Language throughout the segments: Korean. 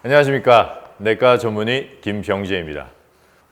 안녕하십니까. 내과 전문의 김병재입니다.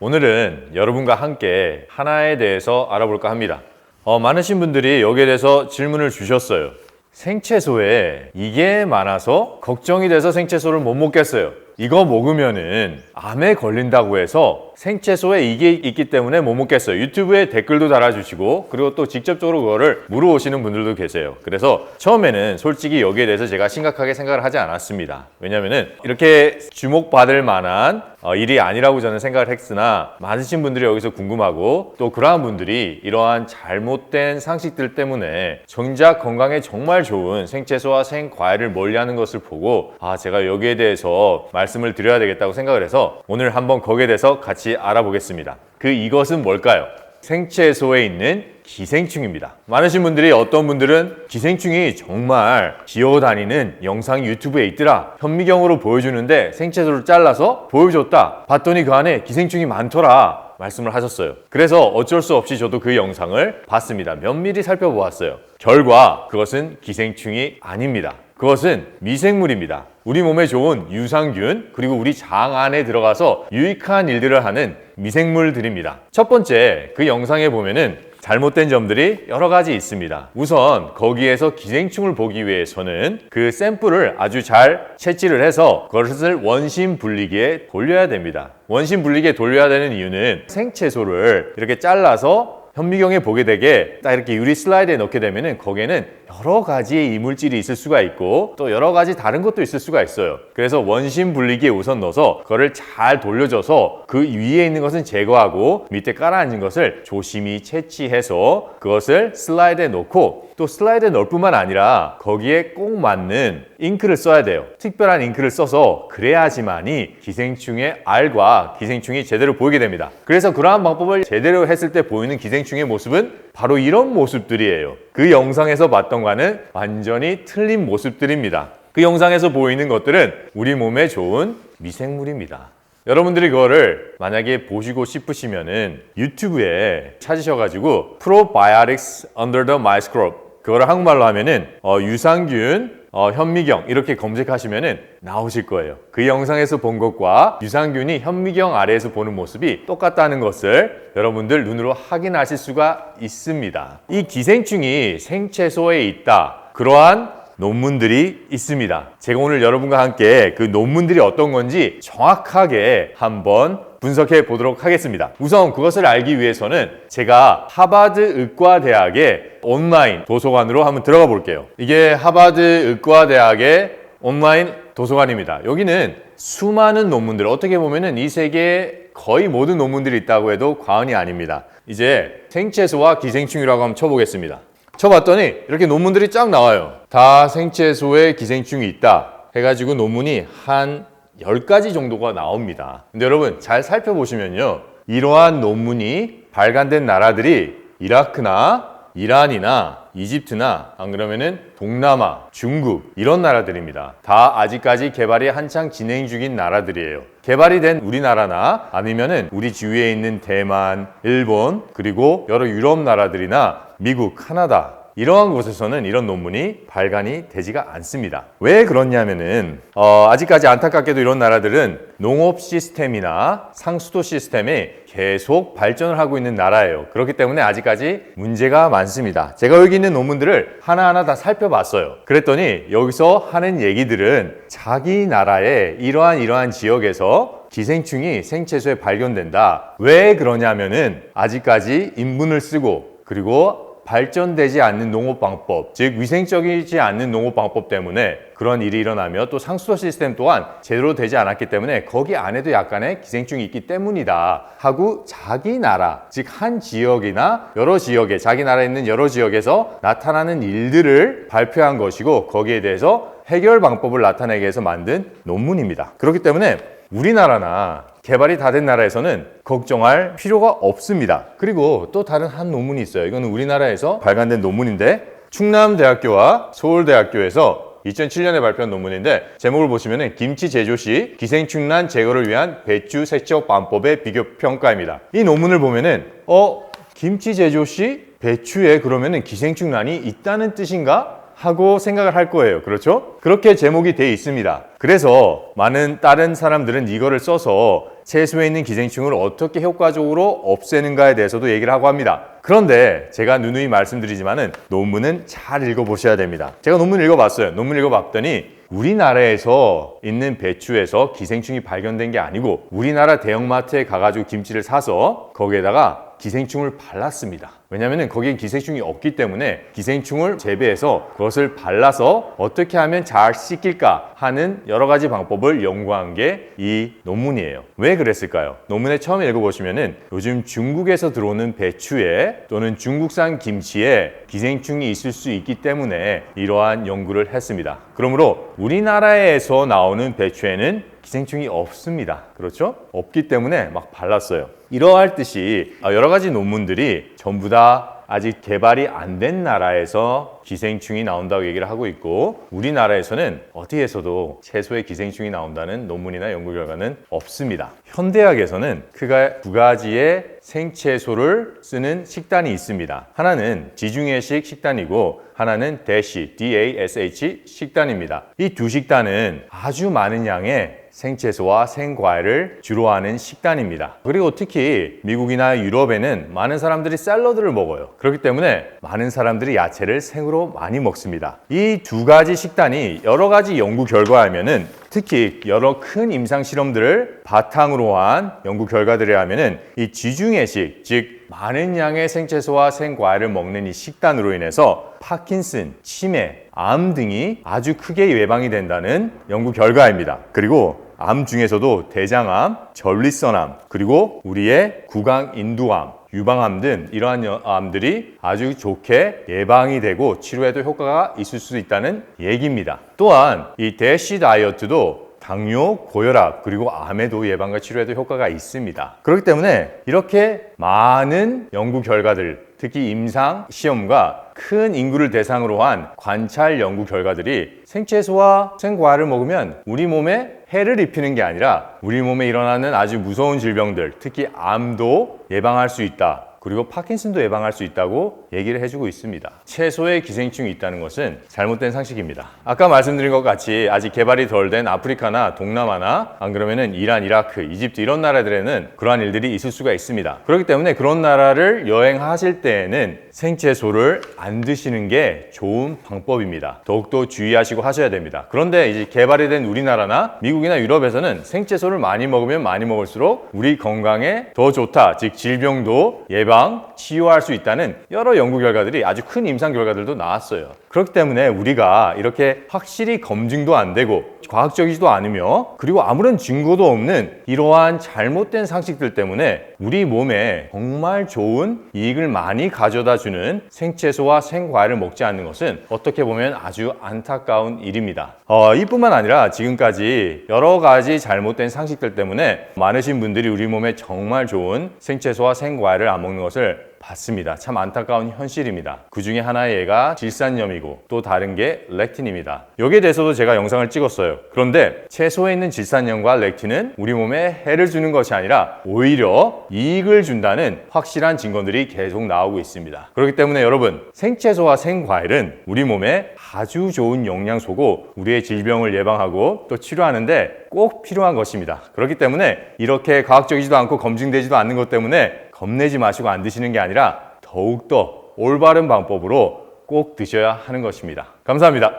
오늘은 여러분과 함께 하나에 대해서 알아볼까 합니다. 많으신 분들이 여기에 대해서 질문을 주셨어요. 생채소에 이게 많아서 걱정이 돼서 생채소를 못 먹겠어요. 이거 먹으면은 암에 걸린다고 해서 생채소에 이게 있기 때문에 못 먹겠어요. 유튜브에 댓글도 달아주시고 그리고 또 직접적으로 그거를 물어오시는 분들도 계세요. 그래서 처음에는 솔직히 여기에 대해서 제가 심각하게 생각을 하지 않았습니다. 왜냐면은 이렇게 주목받을 만한 일이 아니라고 저는 생각을 했으나 많으신 분들이 여기서 궁금하고 또 그러한 분들이 이러한 잘못된 상식들 때문에 정작 건강에 정말 좋은 생채소와 생과일을 멀리하는 것을 보고 제가 여기에 대해서 말씀을 드려야 되겠다고 생각을 해서 오늘 한번 거기에 대해서 같이 알아보겠습니다. 이것은 뭘까요? 생채소에 있는 기생충입니다. 많으신 분들이 어떤 분들은 기생충이 정말 기어다니는 영상이 유튜브에 있더라. 현미경으로 보여주는데 생채소를 잘라서 보여줬다. 봤더니 그 안에 기생충이 많더라. 말씀을 하셨어요. 그래서 어쩔 수 없이 저도 그 영상을 봤습니다. 면밀히 살펴보았어요. 결과 그것은 기생충이 아닙니다. 그것은 미생물입니다. 우리 몸에 좋은 유산균 그리고 우리 장 안에 들어가서 유익한 일들을 하는 미생물들입니다. 첫 번째 그 영상에 보면은 잘못된 점들이 여러 가지 있습니다. 우선 거기에서 기생충을 보기 위해서는 그 샘플을 아주 잘 채취를 해서 그것을 원심 분리기에 돌려야 됩니다. 원심 분리기에 돌려야 되는 이유는 생채소를 이렇게 잘라서 현미경에 보게 되게 딱 이렇게 유리 슬라이드에 넣게 되면은 거기에는 여러 가지의 이물질이 있을 수가 있고 또 여러 가지 다른 것도 있을 수가 있어요. 그래서 원심 분리기에 우선 넣어서 그거를 잘 돌려줘서 그 위에 있는 것은 제거하고 밑에 깔아앉은 것을 조심히 채취해서 그것을 슬라이드에 넣고 또 슬라이드에 넣을 뿐만 아니라 거기에 꼭 맞는 잉크를 써야 돼요. 특별한 잉크를 써서 그래야지만이 기생충의 알과 기생충이 제대로 보이게 됩니다. 그래서 그러한 방법을 제대로 했을 때 보이는 기생충의 모습은 바로 이런 모습들이에요. 그 영상에서 봤던 거와는 완전히 틀린 모습들입니다. 그 영상에서 보이는 것들은 우리 몸에 좋은 미생물입니다. 여러분들이 그거를 만약에 보시고 싶으시면은 유튜브에 찾으셔가지고 Probiotics Under the Microscope 그거를 한국말로 하면은 유산균 현미경 이렇게 검색하시면은 나오실 거예요. 그 영상에서 본 것과 유산균이 현미경 아래에서 보는 모습이 똑같다는 것을 여러분들 눈으로 확인하실 수가 있습니다. 이 기생충이 생채소에 있다. 그러한 논문들이 있습니다. 제가 오늘 여러분과 함께 그 논문들이 어떤 건지 정확하게 한번 분석해 보도록 하겠습니다. 우선 그것을 알기 위해서는 제가 하버드 의과대학의 온라인 도서관으로 한번 들어가 볼게요. 이게 하버드 의과대학의 온라인 도서관입니다. 여기는 수많은 논문들, 어떻게 보면은 이 세계에 거의 모든 논문들이 있다고 해도 과언이 아닙니다. 이제 생채소와 기생충이라고 한번 쳐보겠습니다. 쳐봤더니 이렇게 논문들이 쫙 나와요. 다 생채소에 기생충이 있다 해가지고 논문이 한 10가지 정도가 나옵니다. 근데 여러분 잘 살펴보시면요. 이러한 논문이 발간된 나라들이 이라크나 이란이나 이집트나 안 그러면은 동남아, 중국 이런 나라들입니다. 다 아직까지 개발이 한창 진행 중인 나라들이에요. 개발이 된 우리나라나 아니면은 우리 주위에 있는 대만, 일본 그리고 여러 유럽 나라들이나 미국, 카나다 이러한 곳에서는 이런 논문이 발간이 되지가 않습니다. 왜 그렇냐면은 아직까지 안타깝게도 이런 나라들은 농업 시스템이나 상수도 시스템에 계속 발전을 하고 있는 나라예요. 그렇기 때문에 아직까지 문제가 많습니다. 제가 여기 있는 논문들을 하나하나 다 살펴봤어요. 그랬더니 여기서 하는 얘기들은 자기 나라의 이러한 지역에서 기생충이 생채소에 발견된다. 왜 그러냐면은 아직까지 인분을 쓰고 그리고 발전되지 않는 농업방법, 즉 위생적이지 않는 농업방법 때문에 그런 일이 일어나며 또 상수도 시스템 또한 제대로 되지 않았기 때문에 거기 안에도 약간의 기생충이 있기 때문이다 하고 자기 나라, 즉 한 지역이나 여러 지역에 자기 나라에 있는 여러 지역에서 나타나는 일들을 발표한 것이고 거기에 대해서 해결 방법을 나타내기 위해서 만든 논문입니다. 그렇기 때문에 우리나라나 개발이 다 된 나라에서는 걱정할 필요가 없습니다. 그리고 또 다른 한 논문이 있어요. 이거는 우리나라에서 발간된 논문인데 충남대학교와 서울대학교에서 2007년에 발표한 논문인데 제목을 보시면 김치 제조 시 기생충난 제거를 위한 배추 세척 방법의 비교 평가입니다. 이 논문을 보면은 김치 제조 시 배추에 그러면은 기생충난이 있다는 뜻인가? 하고 생각을 할 거예요. 그렇죠? 그렇게 제목이 돼 있습니다. 그래서 많은 다른 사람들은 이거를 써서 채소에 있는 기생충을 어떻게 효과적으로 없애는가에 대해서도 얘기를 하고 합니다. 그런데 제가 누누이 말씀드리지만은 논문은 잘 읽어보셔야 됩니다. 제가 논문 읽어봤어요. 논문 읽어봤더니 우리나라에서 있는 배추에서 기생충이 발견된 게 아니고 우리나라 대형마트에 가가지고 김치를 사서 거기에다가 기생충을 발랐습니다. 왜냐하면 거기에 기생충이 없기 때문에 기생충을 재배해서 그것을 발라서 어떻게 하면 잘 씻길까 하는 여러 가지 방법을 연구한 게 이 논문이에요. 왜 그랬을까요? 논문에 처음 읽어보시면은 요즘 중국에서 들어오는 배추에 또는 중국산 김치에 기생충이 있을 수 있기 때문에 이러한 연구를 했습니다. 그러므로 우리나라에서 나오는 배추에는 기생충이 없습니다. 그렇죠? 없기 때문에 막 발랐어요. 이러할 듯이 여러 가지 논문들이 전부 다 아직 개발이 안 된 나라에서 기생충이 나온다고 얘기를 하고 있고 우리나라에서는 어디에서도 채소에 기생충이 나온다는 논문이나 연구 결과는 없습니다. 현대학에서는 두 가지의 생채소를 쓰는 식단이 있습니다. 하나는 지중해식 식단이고 하나는 DASH, DASH 식단입니다. 이 두 식단은 아주 많은 양의 생채소와 생과일을 주로 하는 식단입니다. 그리고 특히 미국이나 유럽에는 많은 사람들이 샐러드를 먹어요. 그렇기 때문에 많은 사람들이 야채를 생으로 많이 먹습니다. 이 두 가지 식단이 여러 가지 연구 결과하면은 특히 여러 큰 임상 실험들을 바탕으로 한 연구 결과들에 하면은 이 지중해식, 즉 많은 양의 생채소와 생과일을 먹는 이 식단으로 인해서 파킨슨, 치매, 암 등이 아주 크게 예방이 된다는 연구 결과입니다. 그리고 암 중에서도 대장암, 전립선암, 그리고 우리의 구강인두암, 유방암 등 이러한 암들이 아주 좋게 예방이 되고 치료에도 효과가 있을 수 있다는 얘기입니다. 또한 이 대시 다이어트도 당뇨, 고혈압, 그리고 암에도 예방과 치료에도 효과가 있습니다. 그렇기 때문에 이렇게 많은 연구 결과들, 특히 임상 시험과 큰 인구를 대상으로 한 관찰 연구 결과들이 생채소와 생과일을 먹으면 우리 몸에 해를 입히는 게 아니라 우리 몸에 일어나는 아주 무서운 질병들, 특히 암도 예방할 수 있다. 그리고 파킨슨도 예방할 수 있다고 얘기를 해주고 있습니다. 채소에 기생충이 있다는 것은 잘못된 상식입니다. 아까 말씀드린 것 같이 아직 개발이 덜 된 아프리카나 동남아나 안 그러면은 이란, 이라크, 이집트 이런 나라들에는 그러한 일들이 있을 수가 있습니다. 그렇기 때문에 그런 나라를 여행하실 때에는 생채소를 안 드시는 게 좋은 방법입니다. 더욱더 주의하시고 하셔야 됩니다. 그런데 이제 개발이 된 우리나라나 미국이나 유럽에서는 생채소를 많이 먹으면 많이 먹을수록 우리 건강에 더 좋다. 즉 질병도 예방, 치유할 수 있다는 여러 연구 결과들이 아주 큰 임상 결과들도 나왔어요. 그렇기 때문에 우리가 이렇게 확실히 검증도 안 되고 과학적이지도 않으며 그리고 아무런 증거도 없는 이러한 잘못된 상식들 때문에 우리 몸에 정말 좋은 이익을 많이 가져다 주는 생채소와 생과일을 먹지 않는 것은 어떻게 보면 아주 안타까운 일입니다. 이뿐만 아니라 지금까지 여러 가지 잘못된 상식들 때문에 많으신 분들이 우리 몸에 정말 좋은 생채소와 생과일을 안 먹는 것을 봤습니다. 참 안타까운 현실입니다. 그 중에 하나의 예가 질산염이고 또 다른 게 렉틴입니다. 여기에 대해서도 제가 영상을 찍었어요. 그런데 채소에 있는 질산염과 렉틴은 우리 몸에 해를 주는 것이 아니라 오히려 이익을 준다는 확실한 증거들이 계속 나오고 있습니다. 그렇기 때문에 여러분, 생채소와 생과일은 우리 몸에 아주 좋은 영양소고 우리의 질병을 예방하고 또 치료하는데 꼭 필요한 것입니다. 그렇기 때문에 이렇게 과학적이지도 않고 검증되지도 않는 것 때문에 겁내지 마시고 안 드시는 게 아니라 더욱더 올바른 방법으로 꼭 드셔야 하는 것입니다. 감사합니다.